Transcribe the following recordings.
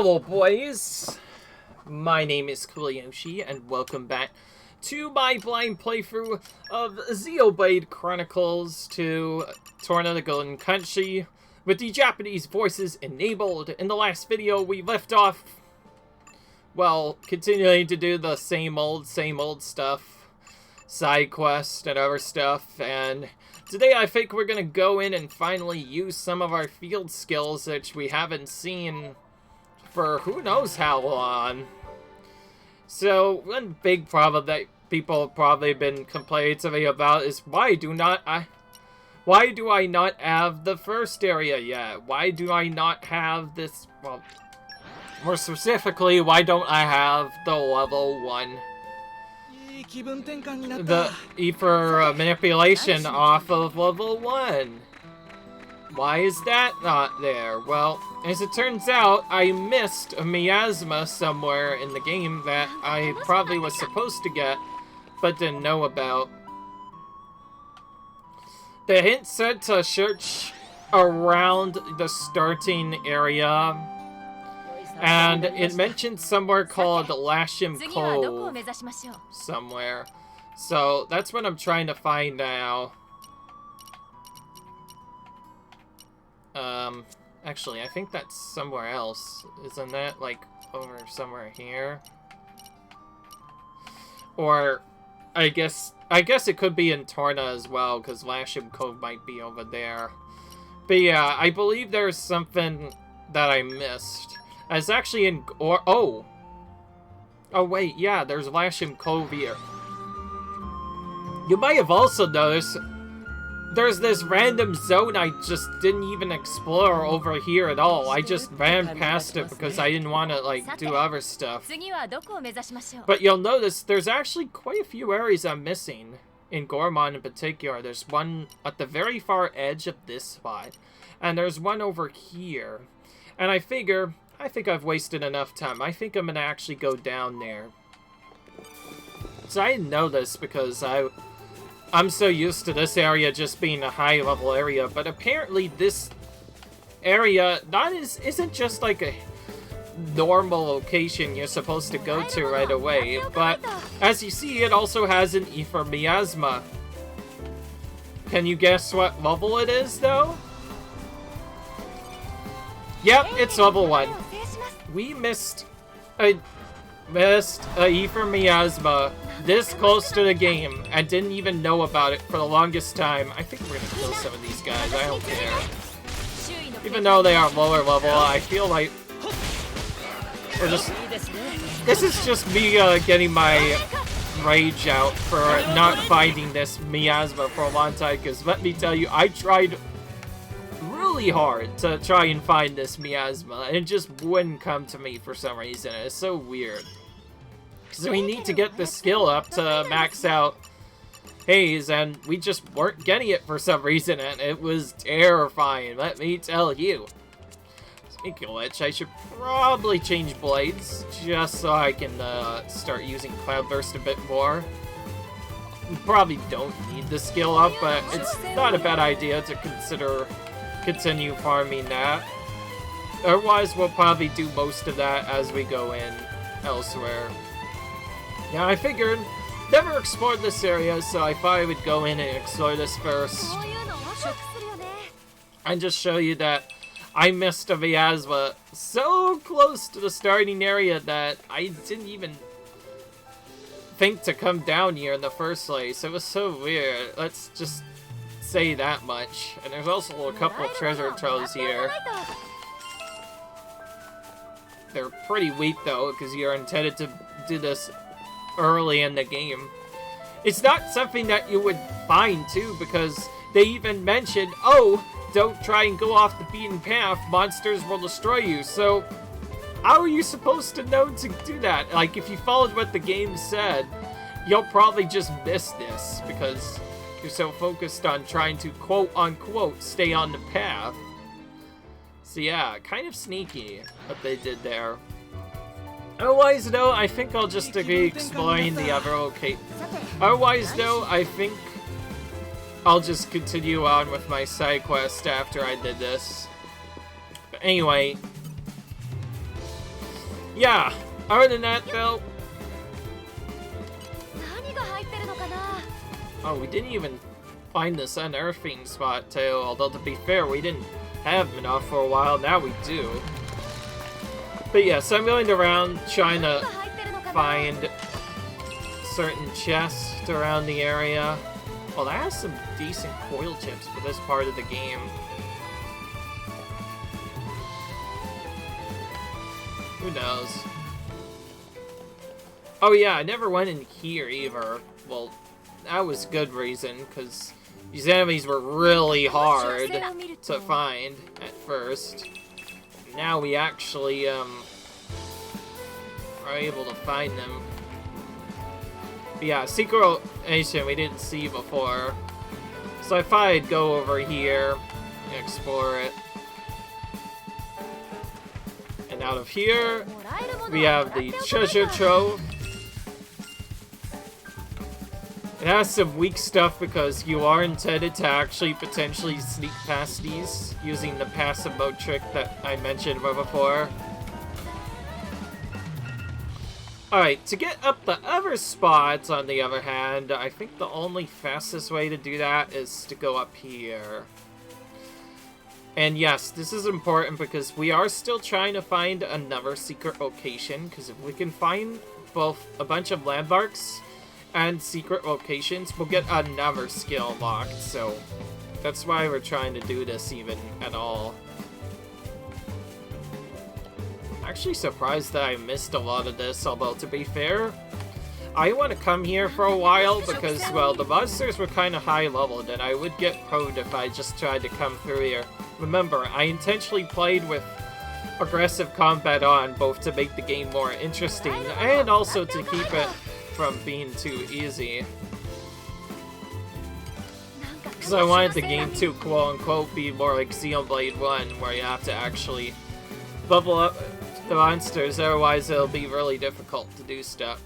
Hello boys, my name is Kuliyoshi and welcome back to my blind playthrough of Xenoblade Chronicles to Torna the Golden Country with the Japanese voices enabled. In the last video we left off, well, continuing to do the same old stuff, side quest and other stuff, and today I think we're gonna go in and finally use some of our field skills which we haven't seen for who knows how long. So one big problem that people have probably been complaining to me about is why do I not have the first area yet? Why do I not have this? Well, more specifically, why don't I have the level 1? The ether manipulation off of level 1. Why is that not there? Well, as it turns out, I missed a Miasma somewhere in the game that I probably was supposed to get, but didn't know about. The hint said to search around the starting area, and it mentioned somewhere called Lashim Cove somewhere. So that's what I'm trying to find now. Actually, I think that's somewhere else. Isn't that, like, over somewhere here? Or, I guess it could be in Torna as well, because Lashim Cove might be over there. But yeah, I believe there's something that I missed. It's actually in... Oh, wait, yeah, there's Lashim Cove here. You might have also noticed there's this random zone I just didn't even explore over here at all. I just ran past it because I didn't want to, like, do other stuff. But you'll notice there's actually quite a few areas I'm missing. In Gorman in particular. There's one at the very far edge of this spot. And there's one over here. And I think I've wasted enough time. I think I'm going to actually go down there. So I didn't know this because I'm so used to this area just being a high-level area, but apparently this area isn't just like a normal location you're supposed to go to right away, but as you see, it also has an E for Miasma. Can you guess what level it is, though? Yep, it's level 1. We missed a E for Miasma this close to the game and didn't even know about it for the longest time. I think we're gonna kill some of these guys, I don't care. Even though they are lower level, I feel like we're just... This is just me getting my rage out for not finding this Miasma for a long time, because let me tell you, I tried really hard to try and find this Miasma, and it just wouldn't come to me for some reason. It's so weird. So we need to get the skill up to max out Haze, and we just weren't getting it for some reason, and it was terrifying, let me tell you. Speaking of which, I should probably change blades, just so I can start using Cloudburst a bit more. We probably don't need the skill up, but it's not a bad idea to continue farming that. Otherwise, we'll probably do most of that as we go in elsewhere. Yeah, I figured, never explored this area, so I thought I would go in and explore this first. And just show you that I missed a Miasma so close to the starting area that I didn't even think to come down here in the first place. It was so weird. Let's just say that much. And there's also a couple of treasure troves here. They're pretty weak though, because you're intended to do this early in the game. It's not something that you would find too, because they even mentioned, oh, don't try and go off the beaten path, monsters will destroy you. So how are you supposed to know to do that? Like, if you followed what the game said, you'll probably just miss this because you're so focused on trying to quote-unquote stay on the path. So yeah, kind of sneaky what they did there. Otherwise, though, I think I'll just be exploring the other Otherwise, though, I think I'll just continue on with my side quest after I did this. But anyway, Yeah, other than that, though... Oh, we didn't even find this unearthing spot, too. Although, to be fair, we didn't have enough for a while. Now we do. But yes, I'm going around trying to find certain chests around the area. Well, that has some decent coil chips for this part of the game. Who knows? Oh yeah, I never went in here either. Well, that was good reason, because these enemies were really hard to find at first. Now we actually are able to find them. But yeah, secret location we didn't see before. So I thought I'd go over here and explore it. And out of here, we have the treasure trove. It has some weak stuff because you are intended to actually potentially sneak past these using the passive mode trick that I mentioned before. Alright, to get up the other spots, on the other hand, I think the only fastest way to do that is to go up here. And yes, this is important because we are still trying to find another secret location, because if we can find both a bunch of landmarks and secret locations, we'll get another skill locked, so that's why we're trying to do this even at all. I'm actually surprised that I missed a lot of this, although to be fair, I want to come here for a while because, well, the monsters were kind of high leveled and I would get prone if I just tried to come through here. Remember, I intentionally played with aggressive combat on, both to make the game more interesting and also to keep it from being too easy. Because I wanted the game to, quote-unquote, be more like Xenoblade 1, where you have to actually level up the monsters, otherwise it'll be really difficult to do stuff.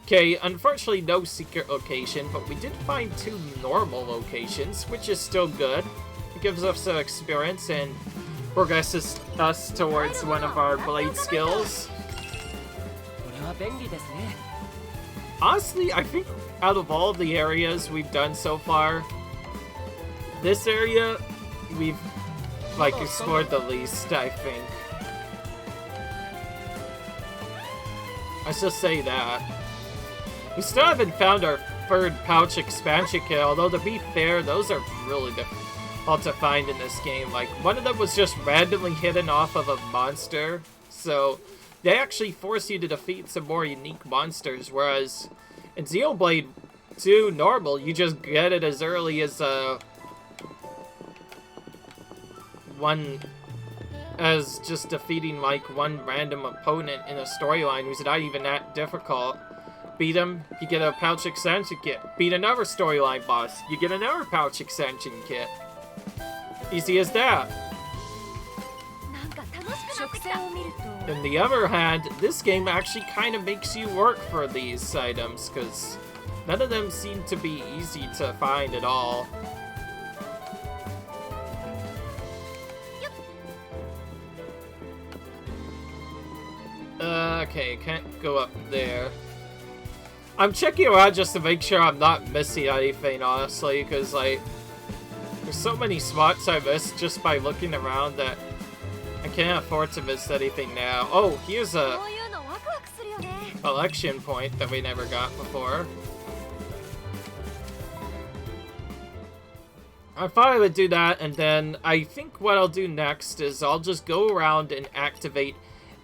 Okay, unfortunately no secret location, but we did find 2 normal locations, which is still good. It gives us some experience and progresses us towards one of our blade skills. Honestly, I think out of all the areas we've done so far, this area we've, like, explored the least, I think. I should say that. We still haven't found our 3rd pouch expansion kit, although to be fair, those are really difficult to find in this game. Like, one of them was just randomly hidden off of a monster, so they actually force you to defeat some more unique monsters, whereas in Xenoblade 2 normal, you just get it as early as just defeating like one random opponent in a storyline who's not even that difficult. Beat him, you get a pouch extension kit. Beat another storyline boss, you get another pouch extension kit. Easy as that. On the other hand, this game actually kind of makes you work for these items, because none of them seem to be easy to find at all. Okay, can't go up there. I'm checking around just to make sure I'm not missing anything, honestly, because, like, there's so many spots I missed just by looking around that I can't afford to miss anything now. Oh, here's a election point that we never got before. I thought I would do that, and then I think what I'll do next is I'll just go around and activate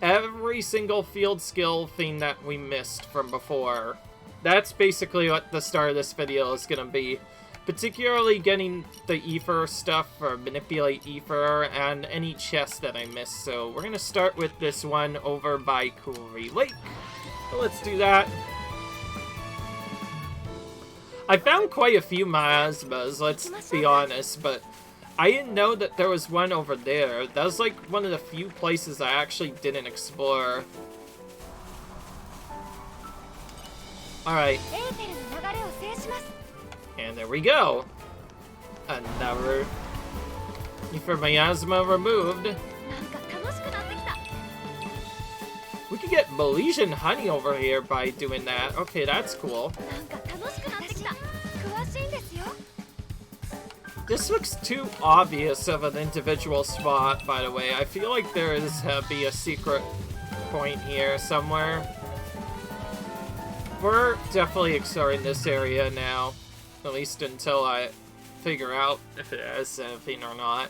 every single field skill thing that we missed from before. That's basically what the start of this video is going to be. Particularly getting the ether stuff, or manipulate ether, and any chest that I missed. So we're going to start with this one over by Kuri Lake. So let's do that. I found quite a few miasmas, let's be honest, but I didn't know that there was one over there. That was like one of the few places I actually didn't explore. Alright. And there we go. Another Ether Miasma removed. We could get Malaysian honey over here by doing that. Okay, that's cool. This looks too obvious of an individual spot, by the way. I feel like there is be a secret point here somewhere. We're definitely exploring this area now, at least until I figure out if it has anything or not.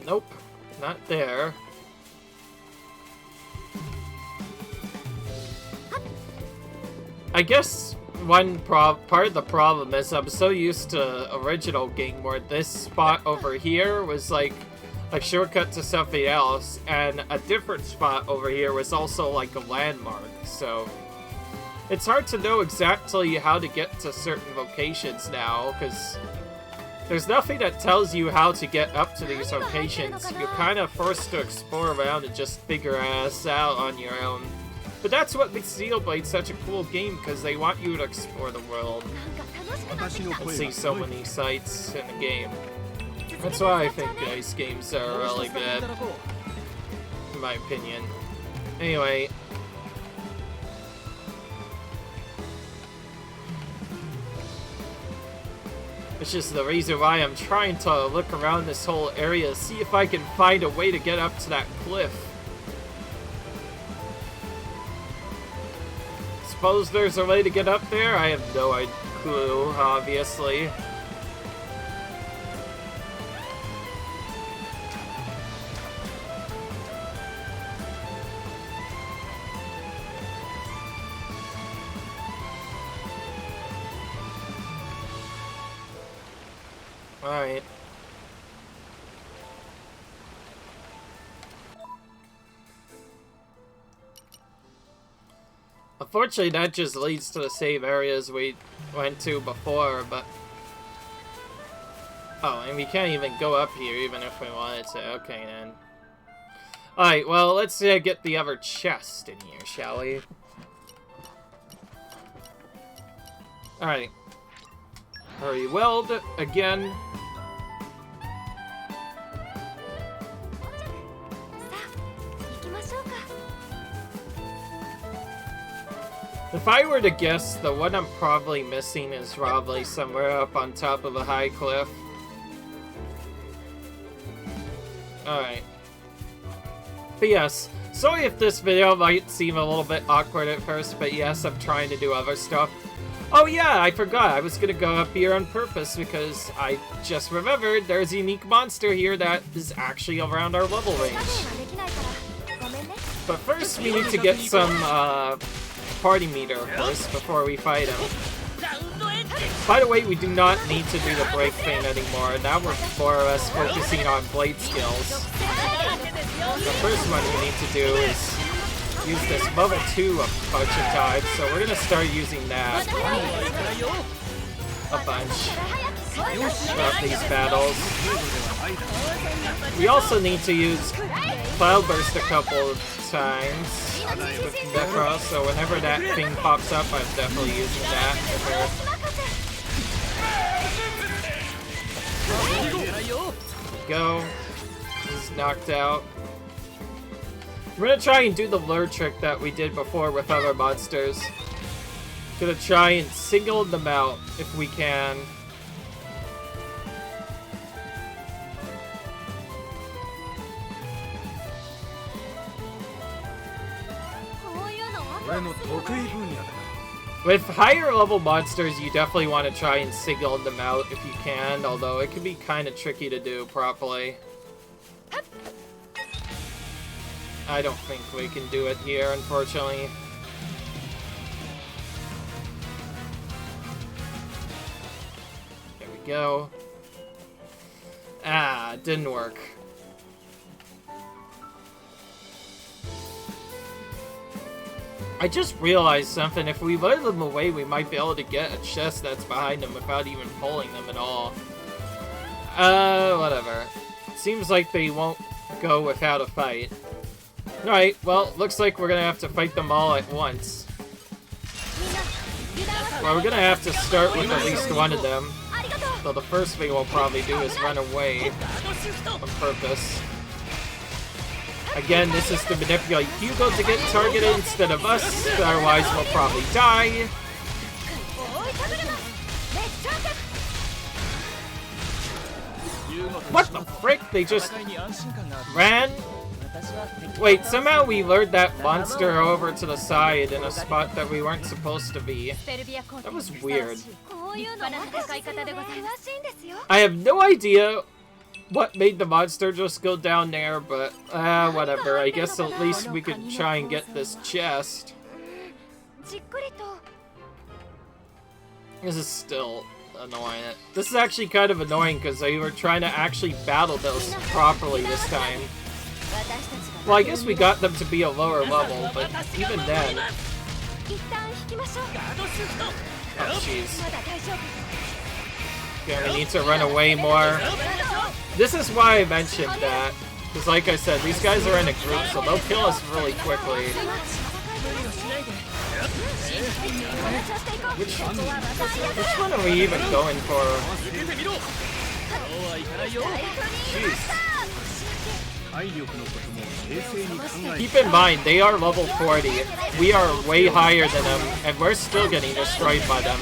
Nope, not there. I guess one part of the problem is I'm so used to original game where this spot over here was like a shortcut to something else, and a different spot over here was also like a landmark, so it's hard to know exactly how to get to certain locations now, because there's nothing that tells you how to get up to these locations. You're kind of forced to explore around and just figure us out on your own. But that's what makes Xenoblade such a cool game, because they want you to explore the world and see so many sights in the game. That's why I think these games are really good, in my opinion. Anyway. Which is the reason why I'm trying to look around this whole area, see if I can find a way to get up to that cliff. Suppose there's a way to get up there? I have no clue, obviously. Alright. Unfortunately, that just leads to the same areas we went to before, but... Oh, and we can't even go up here, even if we wanted to. Okay, then. Alright, well, let's get the other chest in here, shall we? Alright. Hurry weld again. If I were to guess, the one I'm probably missing is probably somewhere up on top of a high cliff. Alright. But yes, sorry if this video might seem a little bit awkward at first, but yes, I'm trying to do other stuff. Oh yeah, I forgot, I was gonna go up here on purpose because I just remembered there's a unique monster here that is actually around our level range. But first we need to get some, party meter first before we fight him. By the way, we do not need to do the break thing anymore. Now we're more or less focusing on blade skills. The first one we need to do is use this level 2 a bunch of times, so we're gonna start using that a bunch throughout these battles. We also need to use Cloud Burst a couple of times with Necros, so whenever that thing pops up, I'm definitely using that. Go. He's knocked out. We're gonna try and do the lure trick that we did before with other monsters. Gonna try and single them out if we can. With higher level monsters, you definitely want to try and single them out if you can, although it can be kind of tricky to do properly. I don't think we can do it here, unfortunately. Here we go. Ah, it didn't work. I just realized something. If we lure them away, we might be able to get a chest that's behind them without even pulling them at all. Whatever. Seems like they won't go without a fight. Alright, well, looks like we're gonna have to fight them all at once. Well, we're gonna have to start with at least one of them. So the first thing we'll probably do is run away on purpose. Again, this is to manipulate Hugo to get targeted instead of us, otherwise we'll probably die. What the frick? They just ran? Wait, somehow we lured that monster over to the side in a spot that we weren't supposed to be. That was weird. I have no idea what made the monster just go down there, but whatever. I guess at least we could try and get this chest. This is still annoying. This is actually kind of annoying because they were trying to actually battle those properly this time. Well, I guess we got them to be a lower level, but even then... Oh, jeez. Okay, we need to run away more. This is why I mentioned that. Because like I said, these guys are in a group, so they'll kill us really quickly. Which one are we even going for? Jeez. Keep in mind, they are level 40. We are way higher than them, and we're still getting destroyed by them.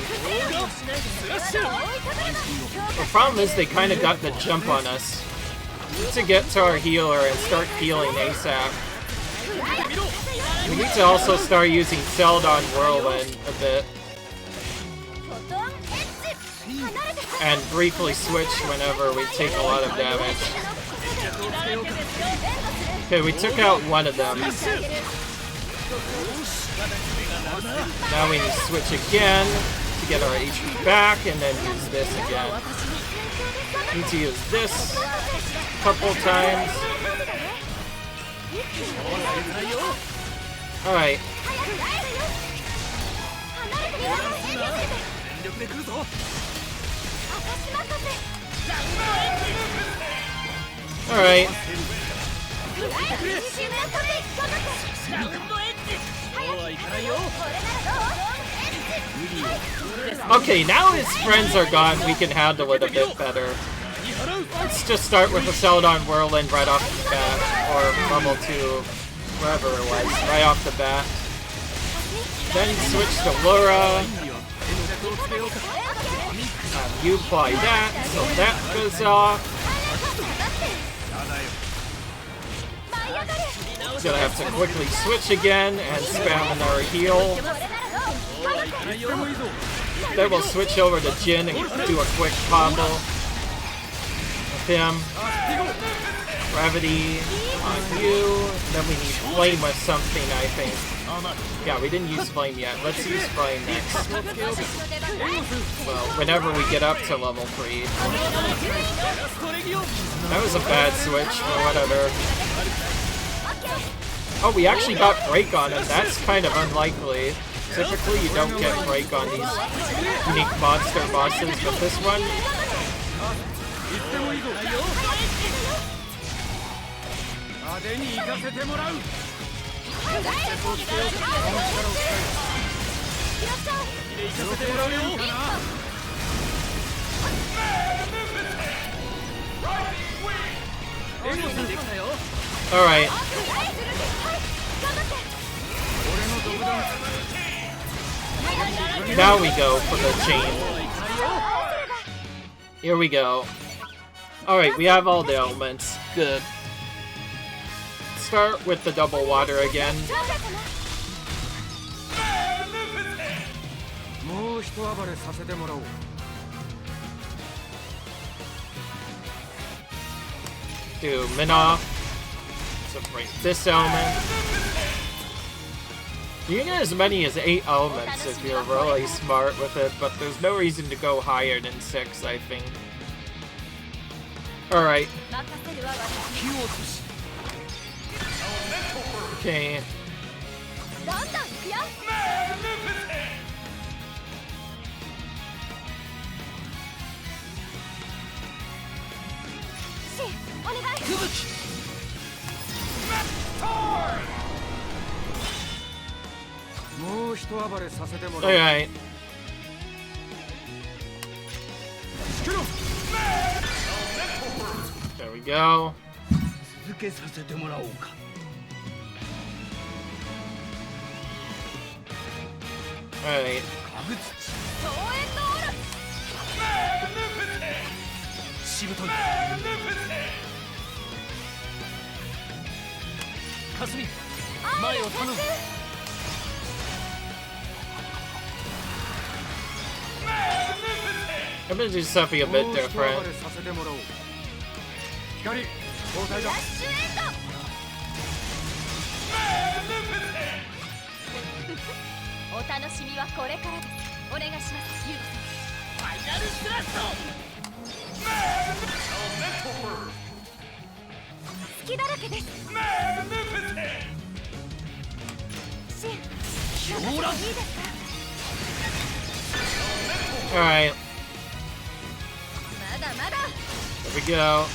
The problem is they kind of got the jump on us. We need to get to our healer and start healing ASAP. We need to also start using Celadon Whirlwind a bit. And briefly switch whenever we take a lot of damage. Okay, we took out one of them. Now we need to switch again to get our HP back, and then use this again. Need to use this a couple times. Alright. Alright. Okay, now his friends are gone, we can handle it a bit better. Let's just start with the Celadon Whirlwind right off the bat, or level 2, wherever it was, right off the bat. Then switch to Lura. You apply that, so that goes off. Gonna have to quickly switch again and spam another heal. Then we'll switch over to Jin and do a quick combo with him. Gravity on you. Then we need Flame with something, I think. Yeah, we didn't use Flame yet. Let's use Flame next. Well, whenever we get up to level 3. That was a bad switch, but whatever. Oh, we actually got Break on it. That's kind of unlikely. Typically, you don't get Break on these unique monster bosses, but this one... Alright. Now we go for the chain. Here we go. Alright, we have all the elements. Good. Start with the double water again. Do Minna. So break this element. You can get as many as 8 elements if you're really smart with it, but there's no reason to go higher than 6, I think. Alright. Okay. Alright. There we go. Alright. I'm gonna do something a bit different. Alright. There we go.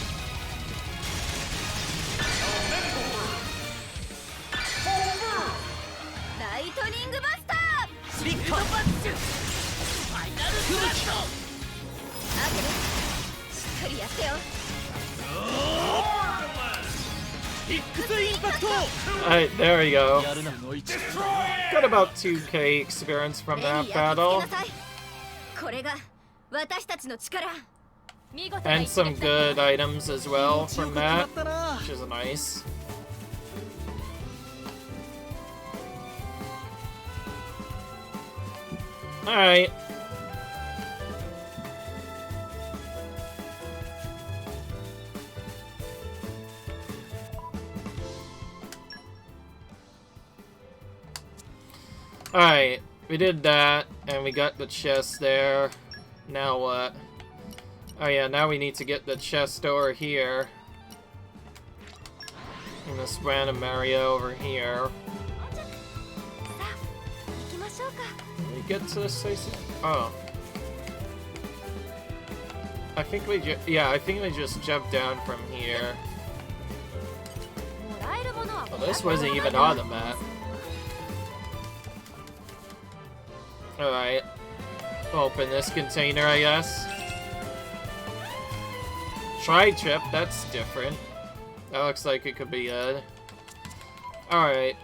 Alright, there we go. Got about 2k experience from that battle. And some good items as well from that, which is nice. Alright. Alright, we did that, and we got the chest there. Now what? Oh yeah, now we need to get the chest over here. And this random area over here. Can we get to this place? Oh. I think we I think we just jumped down from here. Oh, this wasn't even on the map. Alright. Open this container, I guess. Tri-trip, that's different. That looks like it could be good. Alright.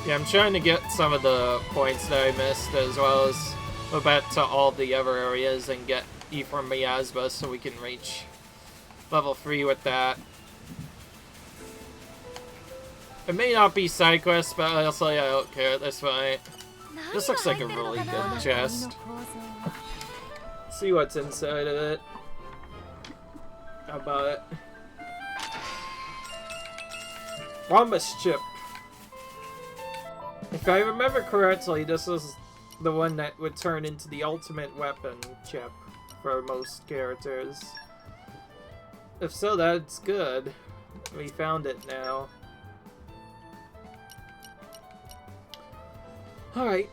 Yeah, I'm trying to get some of the points that I missed, as well as go back to all the other areas and get E for Miasma so we can reach level 3 with that. It may not be side quests, but also I don't care at this point. This looks like a really good chest. Let's see what's inside of it. How about it? Promise chip. If I remember correctly, this is the one that would turn into the ultimate weapon chip for most characters. If so, that's good. We found it now. Alright.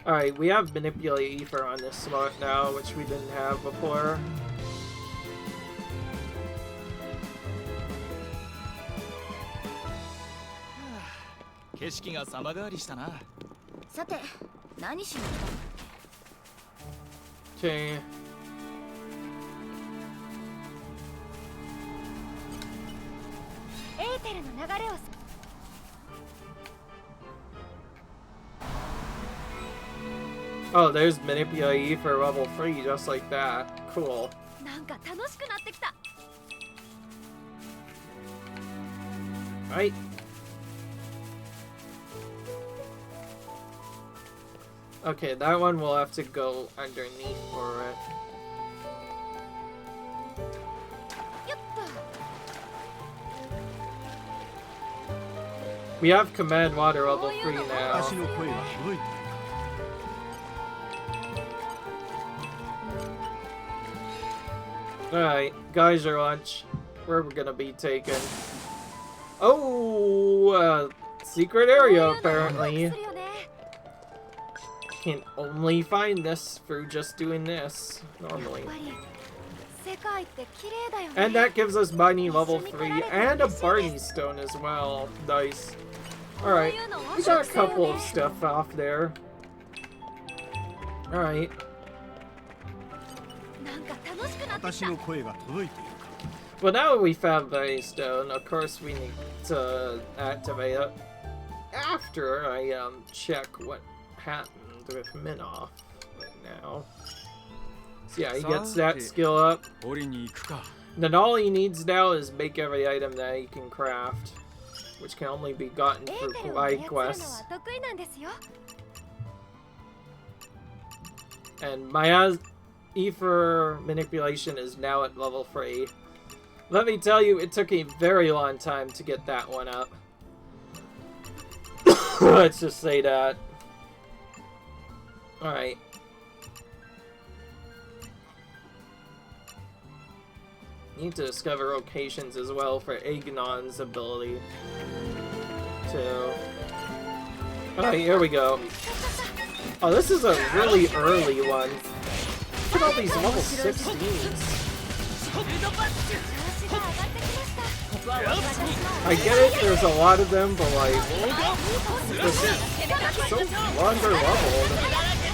Alright, we have Manipulate Ether on this slot now, which we didn't have before. Okay. Oh, there's Manipulate for level 3, just like that. Cool. Right. Okay, that one will have to go underneath for it. We have Command Water level 3 now. Alright, geyser launch. Where we're gonna be taken. Oh, secret area apparently. Can only find this through just doing this normally. And that gives us Bunny level 3 and a Barney Stone as well. Nice. Alright, we got a couple of stuff off there. Alright. Well, now that we found Bunny Stone, of course we need to activate it. After I check what happened with Minoff right now. So yeah, he gets that skill up. Then all he needs now is make every item that he can craft, which can only be gotten through side quests. And my Ether manipulation is now at level 3. Let me tell you, it took a very long time to get that one up. Let's just say that. Alright. Need to discover locations as well for Agnon's ability. Alright, here we go. Oh, this is a really early one. Look at all these level 16s. I get it, there's a lot of them, but like, they're so longer leveled.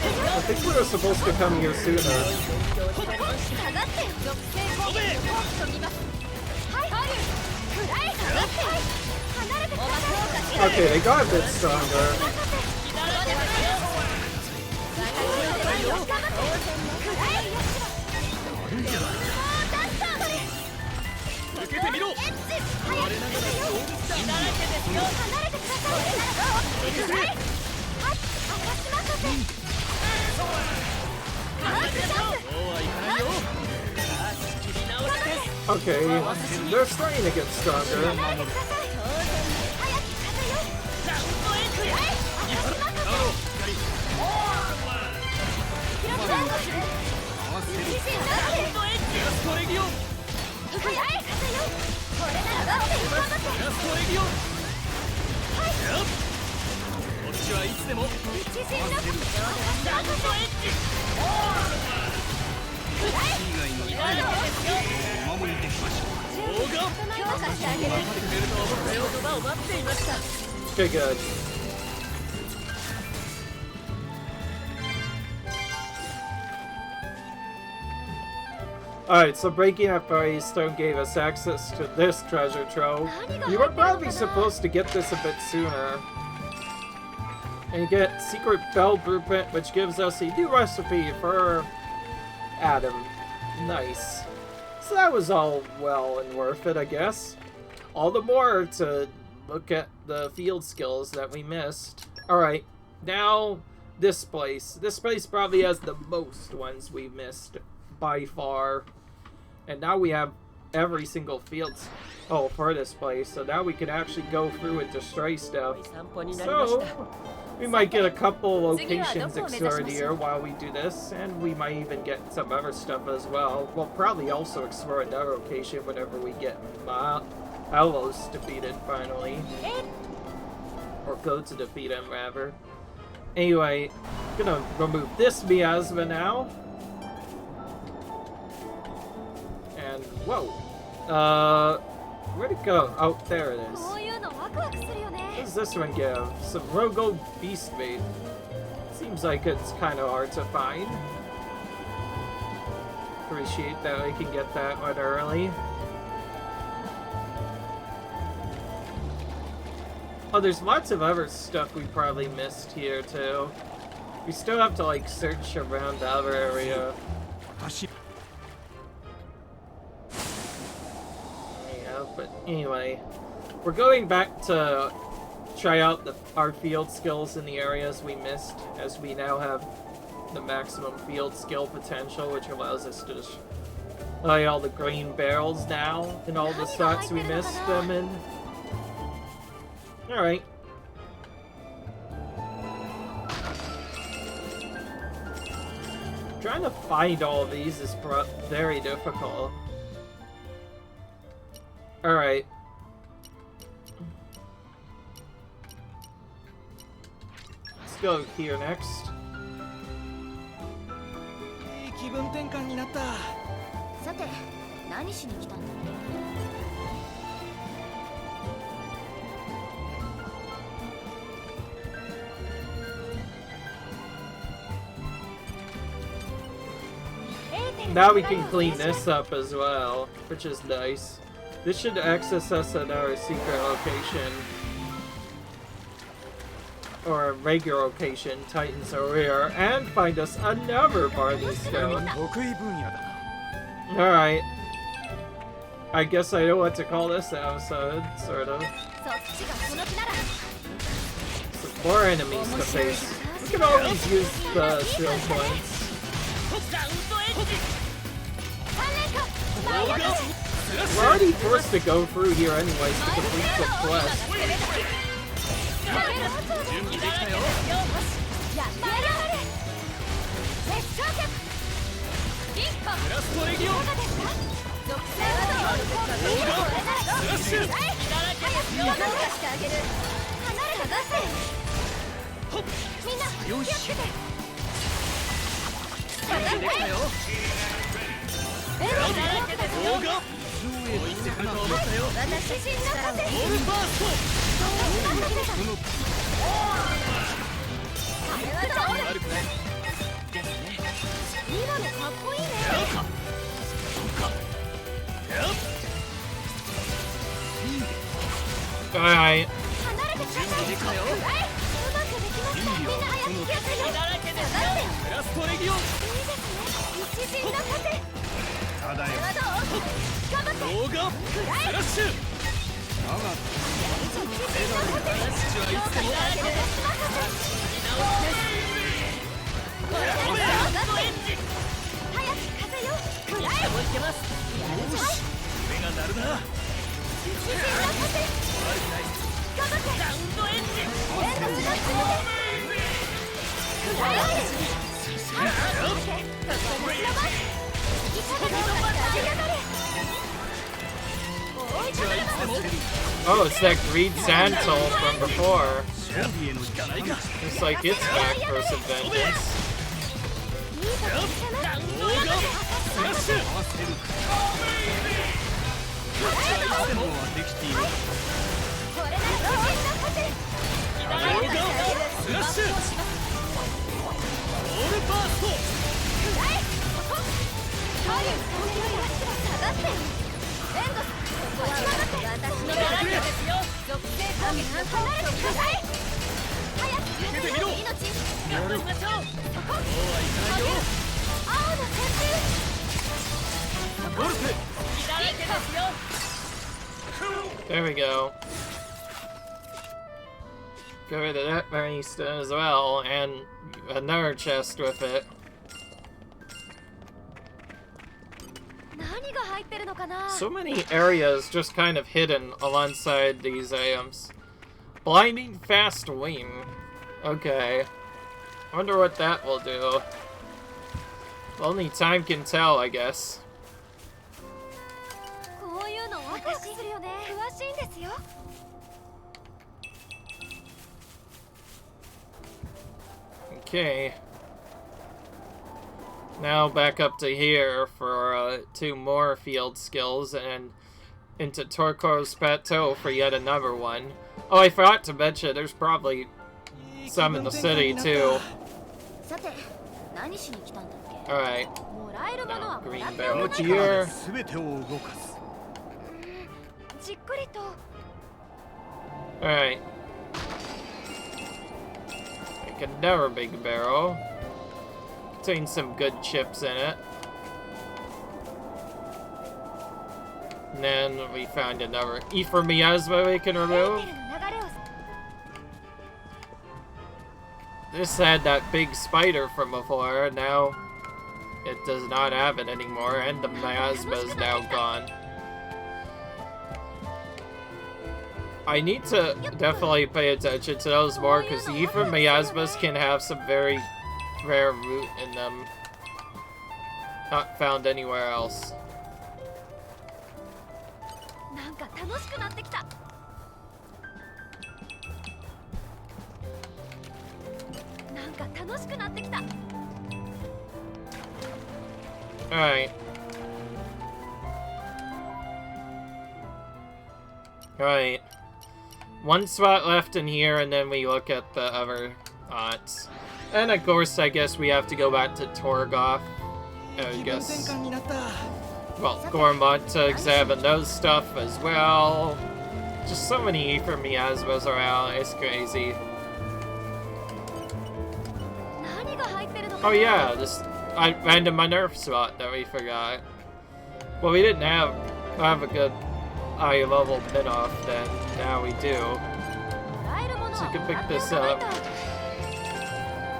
I think we were supposed to come here sooner. Okay, they got a bit stronger. Okay, they're starting to get stronger. Okay, good. Alright, so breaking up Barney's Stone gave us access to this treasure trove. You were probably supposed to get this a bit sooner. And you get Secret Bell Blueprint, which gives us a new recipe for Adam. Nice. So that was all well and worth it, I guess. All the more to look at the field skills that we missed. Alright, now this place. This place probably has the most ones we missed by far. And now we have every single field for this place. So now we can actually go through and destroy stuff. So we might get a couple locations explored here while we do this, and we might even get some other stuff as well. We'll probably also explore another location whenever we get Alos defeated finally. Or go to defeat him, rather. Anyway, I'm gonna remove this Miasma now. And, whoa. Where'd it go? Oh, there it is. What does this one give? Some Rogo Beast Bait. Seems like it's kind of hard to find. Appreciate that we can get that one early. Oh, there's lots of other stuff we probably missed here, too. We still have to, like, search around the other area. Yeah, but anyway. We're going back to try out our field skills in the areas we missed, as we now have the maximum field skill potential, which allows us to destroy all the green barrels now in all the spots we missed them in. Alright. Trying to find all of these is very difficult. Alright. Let's go here next. Now we can clean this up as well, which is nice. This should access us at our secret location. Or a regular location, Titan's Arrear, and find us another Barley Stone. Alright. I guess I know what to call this episode, sort of. Some more enemies to face. We can always use the skill points. We're already forced to go through here anyways to complete the quest. Alright. Oh, it's that green sand soul from before. Looks like it's back for some vengeance. There we go. Get rid of that Miasma as well, and another chest with it. So many areas just kind of hidden alongside these items. Blinding Fast Wing. Okay. Wonder what that will do. Only time can tell, I guess. Okay. Now back up to here for 2 more field skills and into Torko's Plateau for yet another one. Oh, I forgot to mention, there's probably some in the city too. Alright. Now, green barrel here. Alright. Make another big barrel. Contains some good chips in it. And then we found another Ether Miasma we can remove. This had that big spider from before, now it does not have it anymore, and the miasma is now gone. I need to definitely pay attention to those more, because the Ether Miasmas can have some very rare root in them. Not found anywhere else. Alright. Alright. One spot left in here, and then we look at the other spots. And of course, I guess we have to go back to Torgoth. I guess. Well, Gormont to examine those stuff as well. Just so many for Miasmas around, it's crazy. Oh yeah, this random nerf slot that we forgot. Well, we didn't have a good high level mid-off then. Now we do. So you can pick this up.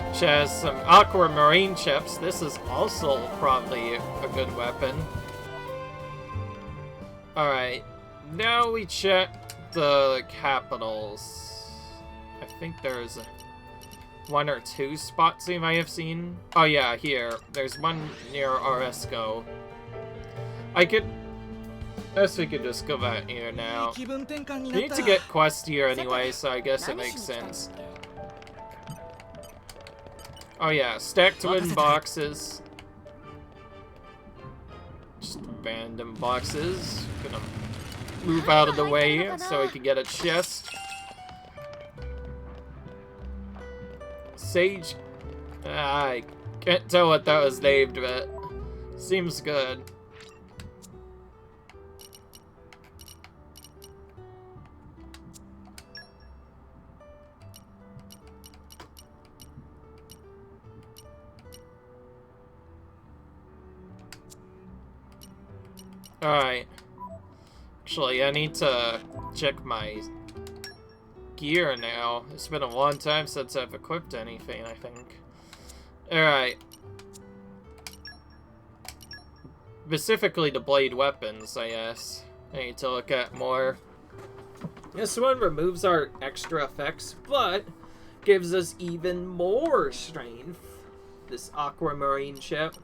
Which has some aquamarine chips. This is also probably a good weapon. Alright. Now we check the capitals. I think there's one or two spots we might have seen. Oh yeah, here. There's one near Oresco. I guess we could just go back here now. We need to get quest here anyway, so I guess it makes sense. Oh yeah, stack twin boxes. Just random boxes. Gonna move out of the way so I can get a chest. Sage. I can't tell what that was named, but seems good. Alright. Actually, I need to check my gear now. It's been a long time since I've equipped anything, I think. Alright. Specifically the blade weapons, I guess. I need to look at more. This one removes our extra effects, but gives us even more strength. This aquamarine chip.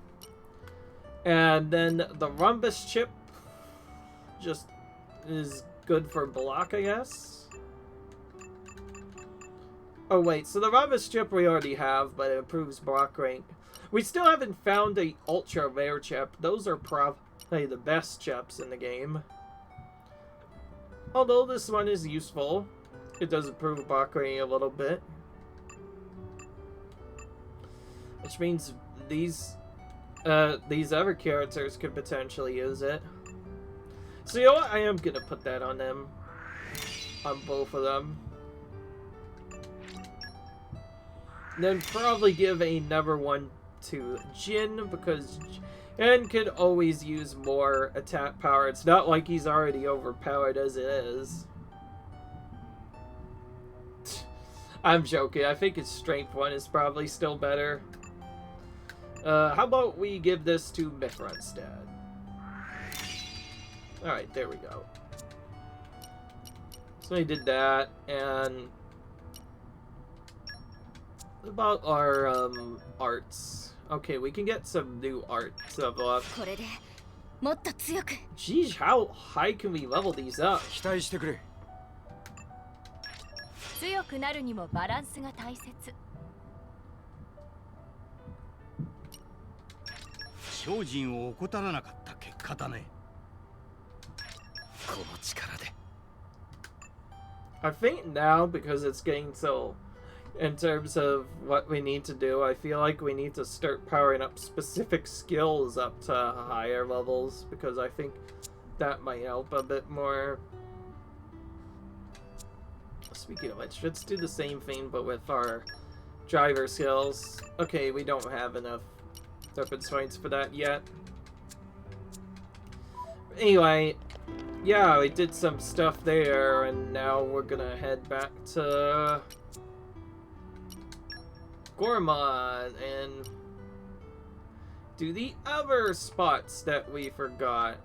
And then the rhombus chip just is good for block, I guess. Oh wait, so the rhombus chip we already have, but it improves block rank. We still haven't found a ultra rare chip. Those are probably the best chips in the game. Although this one is useful. It does improve block rank a little bit. Which means these other characters could potentially use it. So you know what? I am gonna put that on them. On both of them. Then probably give another one to Jin, because Jin could always use more attack power. It's not like he's already overpowered as it is. I'm joking. I think his strength one is probably still better. How about we give this to Mithra instead? Alright, there we go. So we did that, and about our arts. Okay, we can get some new art level up. Geez, how high can we level these up? I think now, because it's getting so, in terms of what we need to do, I feel like we need to start powering up specific skills up to higher levels, because I think that might help a bit more. Speaking of which, let's do the same thing, but with our driver skills. Okay, we don't have enough weapons points for that yet. Anyway, yeah, we did some stuff there, and now we're gonna head back to Gormont and do the other spots that we forgot.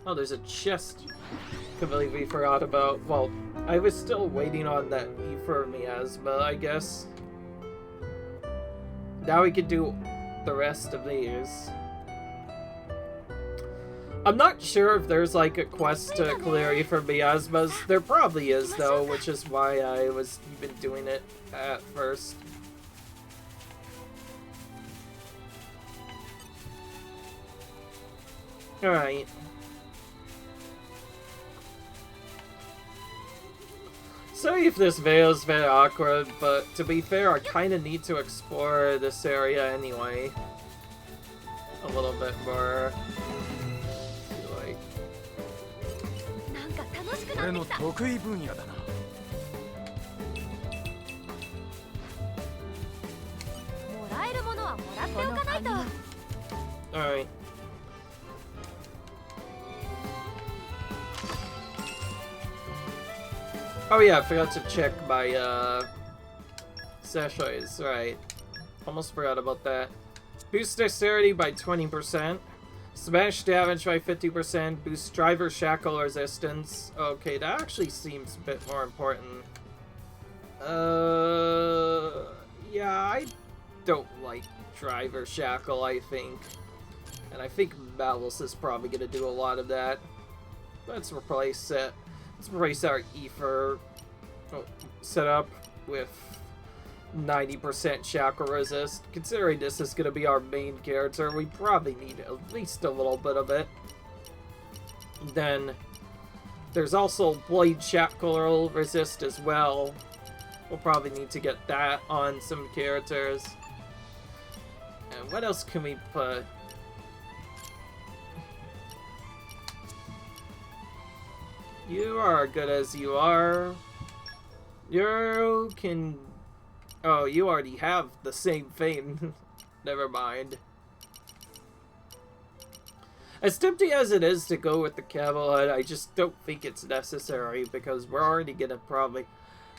Oh, there's a chest I believe we forgot about. Well, I was still waiting on that E for Miasma, I guess. Now we can do the rest of these. I'm not sure if there's like a quest to clear E for Miasmas. There probably is though, which is why I was even doing it at first. Alright. Sorry if this video is very awkward, but to be fair, I kind of need to explore this area anyway. A little bit more. Like... Alright. Oh yeah, I forgot to check my sachets, right. Almost forgot about that. Boost dexterity by 20%. Smash damage by 50%. Boost driver shackle resistance. Okay, that actually seems a bit more important. Yeah, I don't like driver shackle, I think. And I think Malice is probably going to do a lot of that. Let's replace it. Let's replace our Ether setup with 90% shackle resist. Considering this is going to be our main character, we probably need at least a little bit of it. Then there's also blade shackle resist as well. We'll probably need to get that on some characters. And what else can we put? You are good as you are. You can... Oh, you already have the same thing. Never mind. As tempting as it is to go with the Camelot, I just don't think it's necessary because we're already gonna probably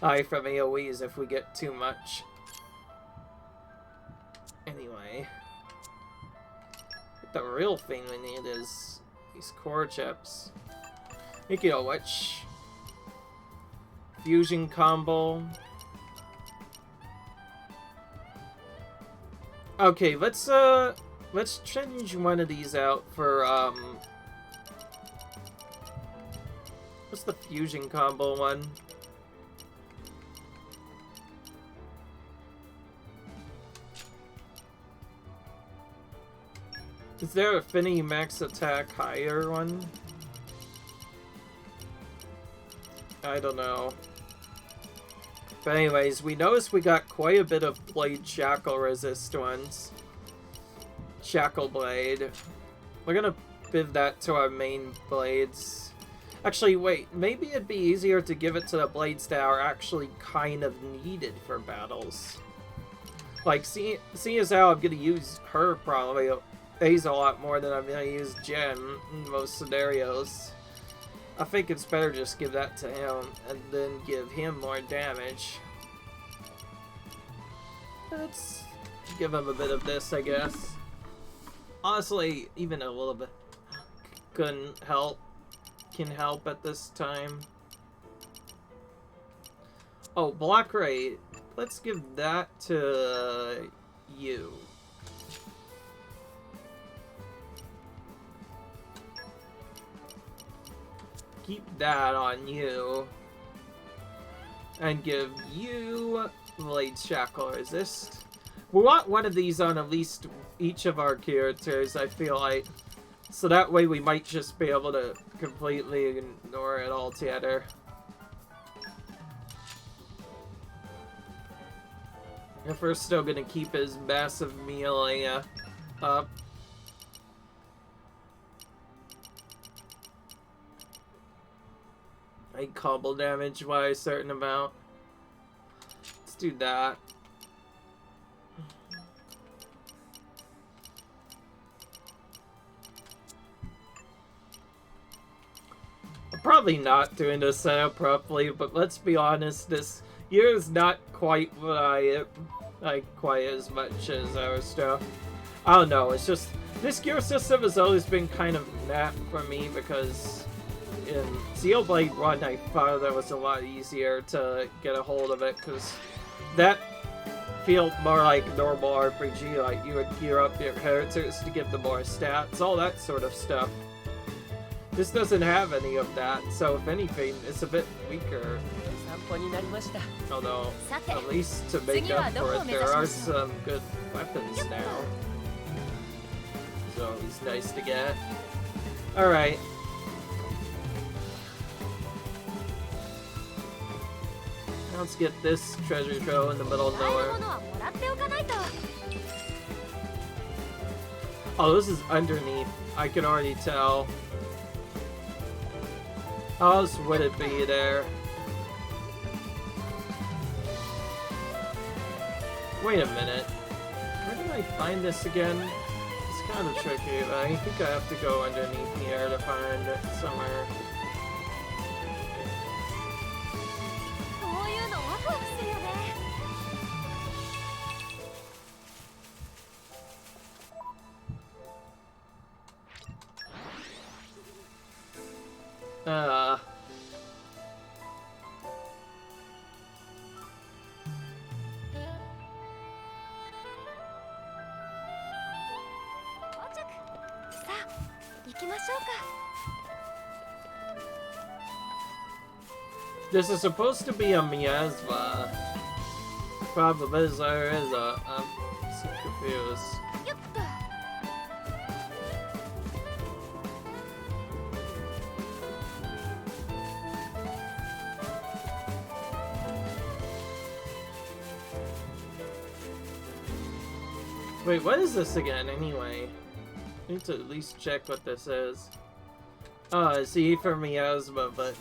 die from AoEs if we get too much. Anyway. The real thing we need is these core chips. Speaking of which, fusion combo. Okay, let's change one of these out for what's the fusion combo one? Is there a Affinity Max Attack higher one? I don't know. But anyways, we noticed we got quite a bit of blade shackle resist ones. Shackle blade. We're gonna give that to our main blades. Actually, wait, maybe it'd be easier to give it to the blades that are actually kind of needed for battles. Like, seeing as how I'm gonna use her probably A's a lot more than I'm gonna use Jen in most scenarios. I think it's better just give that to him and then give him more damage. Let's give him a bit of this, I guess. Honestly, even a little bit can help at this time. Oh, block rate. Let's give that to you. Keep that on you. And give you blade shackle resist. We want one of these on at least each of our characters, I feel like. So that way we might just be able to completely ignore it altogether. If we're still gonna keep his massive melee up. Combo damage by a certain amount. Let's do that. I'm probably not doing this setup properly, but let's be honest, this year is not quite what I like quite as much as our stuff. I don't know, it's just this gear system has always been kind of meh for me because in Xenoblade 1, I found that was a lot easier to get a hold of it, because that felt more like normal RPG, like you would gear up your characters to give them more stats, all that sort of stuff. This doesn't have any of that, so if anything, it's a bit weaker. Although, at least to make up for it, there are some good weapons now. So it's nice to get. Alright. Let's get this treasure trove in the middle of nowhere. Oh, this is underneath. I can already tell. How else would it be there? Wait a minute. Where did I find this again? It's kind of tricky, but I think I have to go underneath here to find it somewhere. This is supposed to be a Miasma. Problem is, there is a. I'm so confused. Wait, what is this again, anyway? I need to at least check what this is. Oh, it's E for Miasma, but...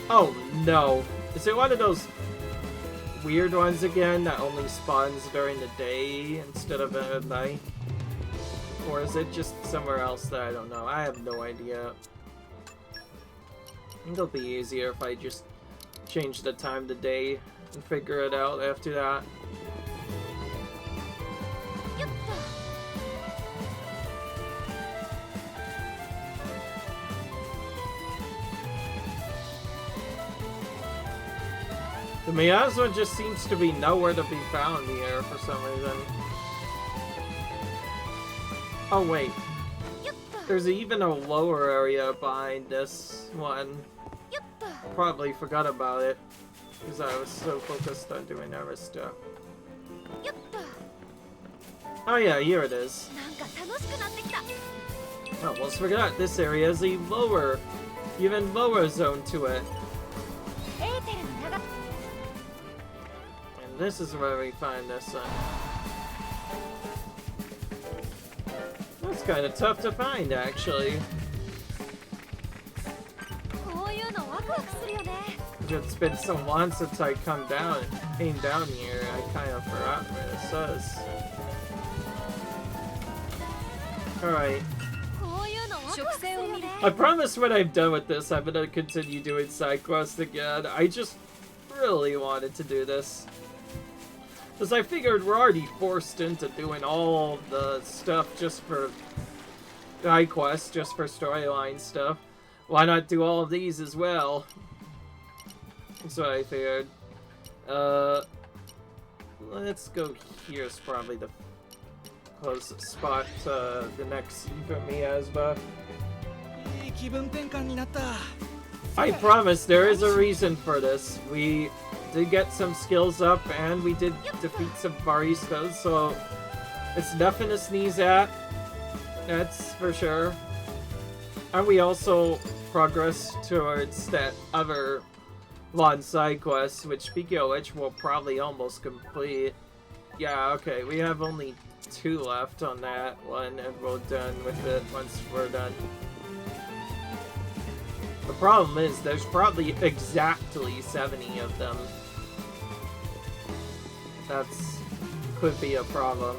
Oh, no. Is it one of those weird ones again that only spawns during the day instead of at night? Or is it just somewhere else that I don't know? I have no idea. I think it'll be easier if I just change the time to day and figure it out after that. The Miasma just seems to be nowhere to be found here for some reason. Oh wait. There's even a lower area behind this one. Probably forgot about it. Because I was so focused on doing other stuff. Oh yeah, here it is. Oh, almost forgot. This area has a lower, even lower zone to it. This is where we find this one. That's kind of tough to find, actually. It's been so long since I came down here, I kind of forgot where this is. Alright. I promise when I'm done with this, I'm gonna continue doing side quests again. I just really wanted to do this. Because I figured we're already forced into doing all the stuff just for side quests, just for storyline stuff. Why not do all of these as well? That's what I figured. Let's go here is probably the closest spot to the next for Miasma. I promise there is a reason for this. We did get some skills up and we did defeat some baristas, so it's nothing to sneeze at. That's for sure. And we also progressed towards that other long side quest, which speaking of which we'll probably almost complete. Yeah, okay, we have only 2 left on that one and we're done with it once we're done. The problem is there's probably exactly 70 of them. That's could be a problem.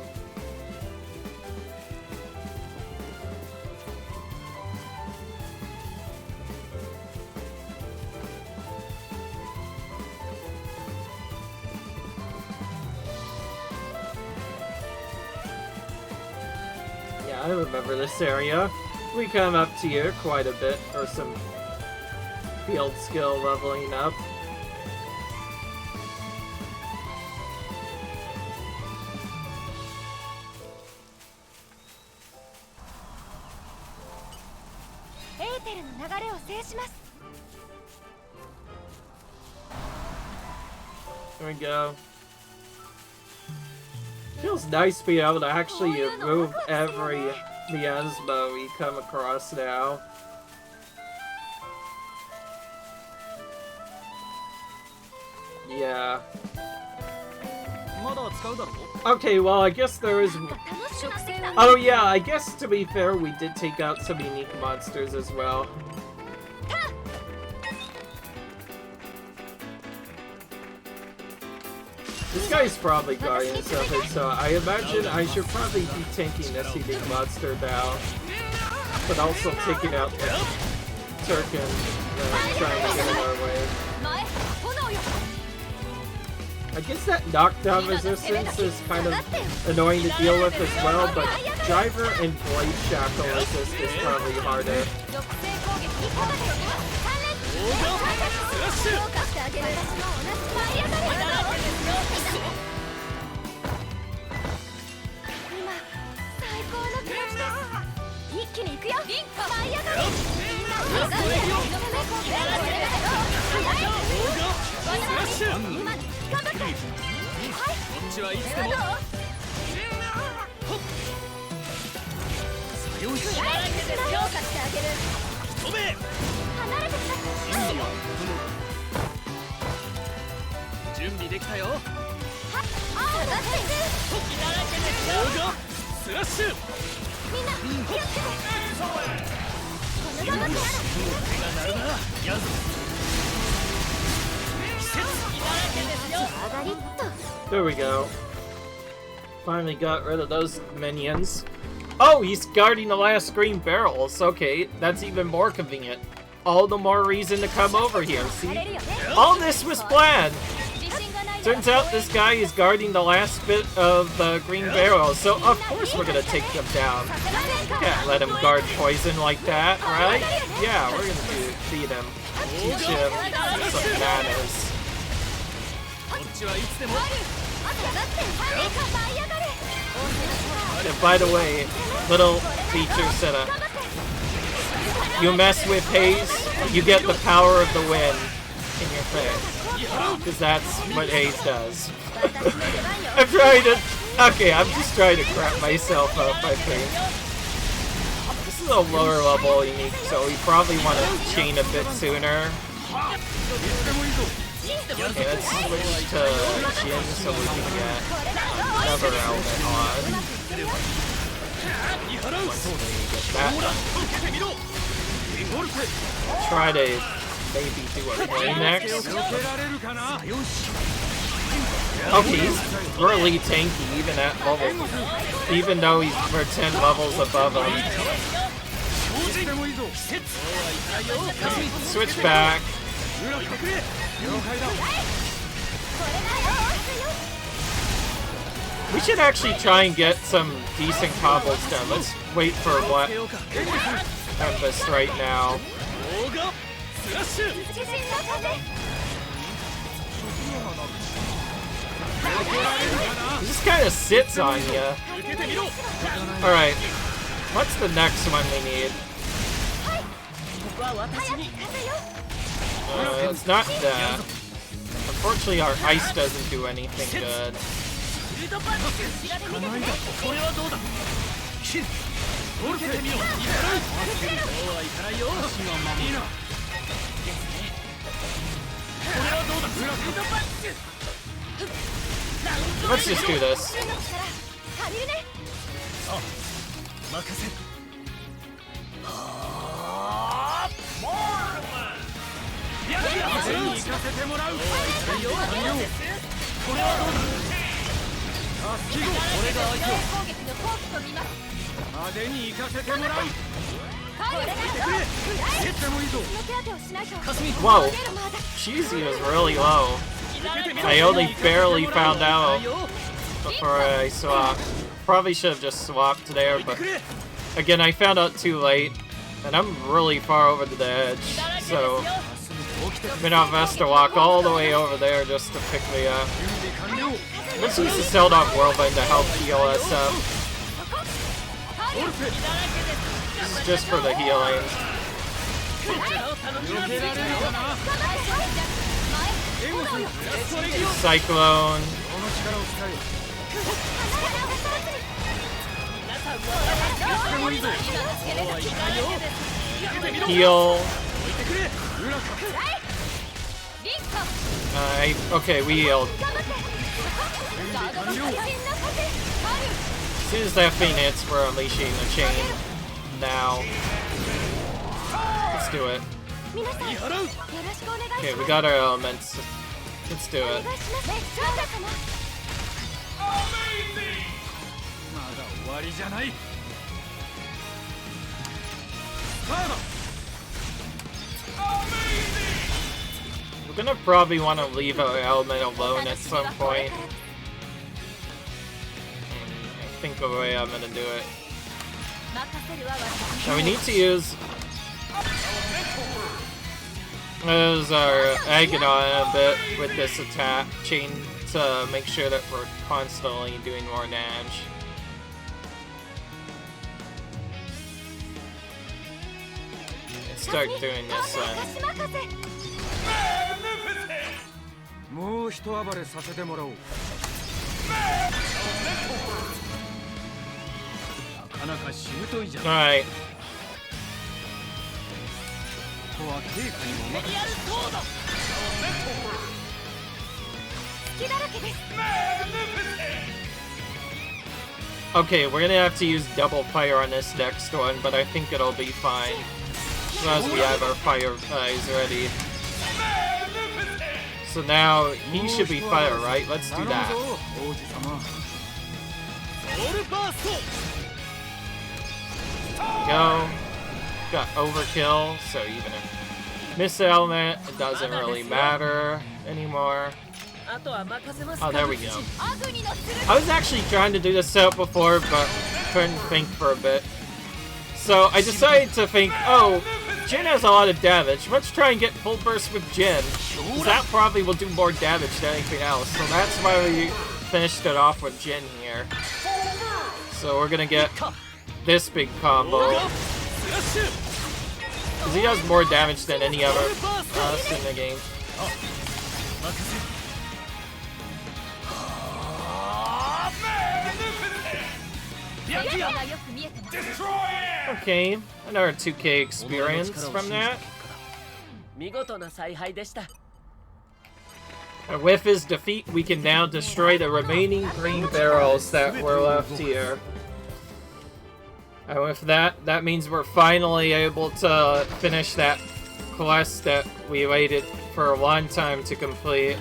Yeah, I remember this area. We come up to here quite a bit for some field skill leveling up. There we go. Feels nice being able to actually remove every Miasma we come across now. Yeah. Okay, well, I guess there is... Oh yeah, I guess to be fair, we did take out some unique monsters as well. This guy's probably Guardians of it, so I imagine I should probably be tanking this unique monster now. But also taking out the Turk and trying to get in our way. I guess that knockdown resistance is kind of annoying to deal with as well, but Driver and Blade Shackle resist is probably harder. There we go. Finally got rid of those minions. Oh, he's guarding the last green barrels. Okay, that's even more convenient. All the more reason to come over here, see? All this was planned! Turns out this guy is guarding the last bit of the green barrels, so of course we're gonna take them down. Can't let him guard poison like that, right? Yeah, we're gonna feed him. Teach him some manners. And by the way, little feature setup. You mess with Haze, you get the power of the wind in your face. Because that's what Haze does. I'm trying to... Okay, I'm just trying to crap myself up, I think. This is a lower level unique, so we probably want to chain a bit sooner. Okay, let's switch to Jin so we can get another element on. Get that. Try to maybe do a play next. Okay, he's really tanky even at level, even though we're 10 levels above him. Switch back. We should actually try and get some decent combos done. Let's wait for what Tempest right now. He just kind of sits on you. Alright, what's the next one we need? It's not that. Unfortunately, our ice doesn't do anything good. Let's just do this. Whoa, Cheesy was really low. I only barely found out before I swapped. Probably should have just swapped there, but again, I found out too late, and I'm really far over to the edge, so I'm gonna have to walk all the way over there just to pick me up. Let's use the Seldon Whirlwind to help heal us up. Just for the healing. Cyclone. Heal. Okay, we healed. As soon as that thing hits, we're unleashing the chain. Now. Let's do it. Okay, we got our elements. Let's do it. We're gonna probably want to leave our element alone at some point. I think the way I'm gonna do it. Now we need to use our Agonon a bit with this attack chain to make sure that we're constantly doing more damage. Let's start doing this then. Alright. Okay, we're gonna have to use double fire on this next one, but I think it'll be fine. As long as we have our fire eyes ready. So now, he should be fire, right? Let's do that. Go. Got overkill, so even if miss element, it doesn't really matter anymore. Oh, there we go. I was actually trying to do this setup before, but couldn't think for a bit. So I decided to think, oh, Jin has a lot of damage. Let's try and get full burst with Jin. That probably will do more damage than anything else. So that's why we finished it off with Jin here. So we're gonna get this big combo. Because he does more damage than any other us in the game. Okay, another 2k experience from that. And with his defeat, we can now destroy the remaining green barrels that were left here. And with that, that means we're finally able to finish that quest that we waited for a long time to complete.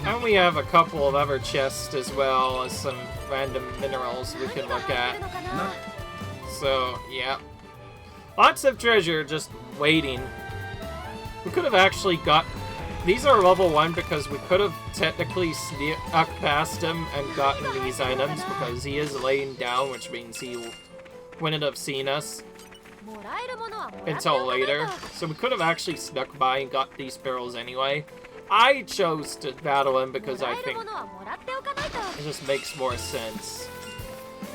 And we have a couple of other chests as well as some random minerals we can look at. So, yeah. Lots of treasure just waiting. We could have actually got... These are level 1 because we could have technically snuck past him and gotten these items because he is laying down, which means he wouldn't have seen us until later. So we could have actually snuck by and got these barrels anyway. I chose to battle him because I think it just makes more sense.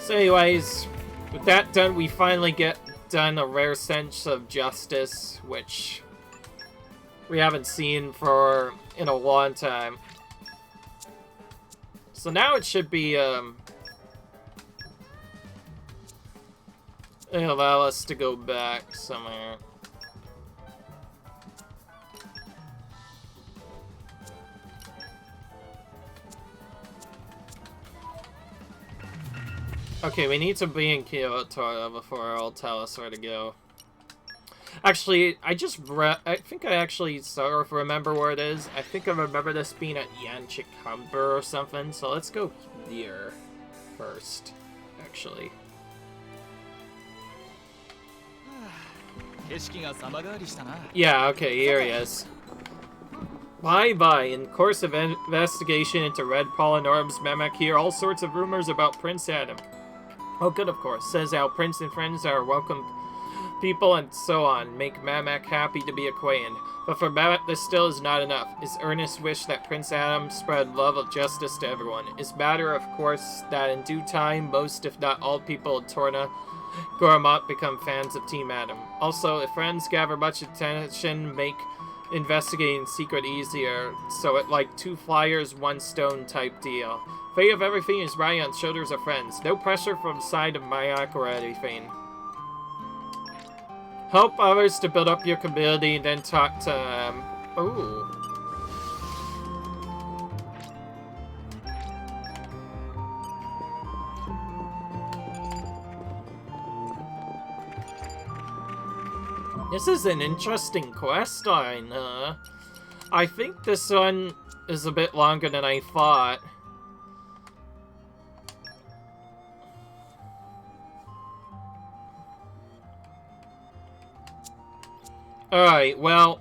So anyways, with that done, we finally get done a rare sense of justice, which we haven't seen in a long time. So now it should be it'll allow us to go back somewhere. Okay, we need to be in Kyoto before it'll tell us where to go. Actually, I think I actually sort of remember where it is. I think I remember this being at Yanchikamba or something, so let's go here first, actually. Yeah, okay, here he is. Bye-bye. In course of investigation into Red Pollen Orbs, Mamak hear all sorts of rumors about Prince Adam. Oh, good, of course. Says how Prince and friends are welcome people and so on. Make Mamak happy to be acquainted. But for Mamak, this still is not enough. His earnest wish that Prince Adam spread love of justice to everyone. It's matter, of course, that in due time, most if not all people in Torna Gormont become fans of Team Adam. Also, if friends gather much attention, make investigating in secret easier, so it like 2 flyers, 1 stone type deal. Fate of everything is riding on shoulders of friends. No pressure from side of Mayak or anything. Help others to build up your community, then talk to them. Ooh. This is an interesting quest line. I think this one is a bit longer than I thought. Alright, well,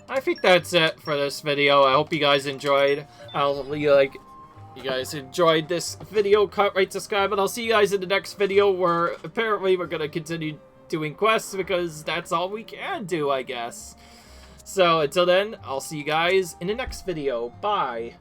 I think that's it for this video. I hope you guys enjoyed. You guys enjoyed this video, cut, rate, subscribe, and I'll see you guys in the next video where apparently we're gonna continue doing quests because that's all we can do, I guess. So until then, I'll see you guys in the next video. Bye.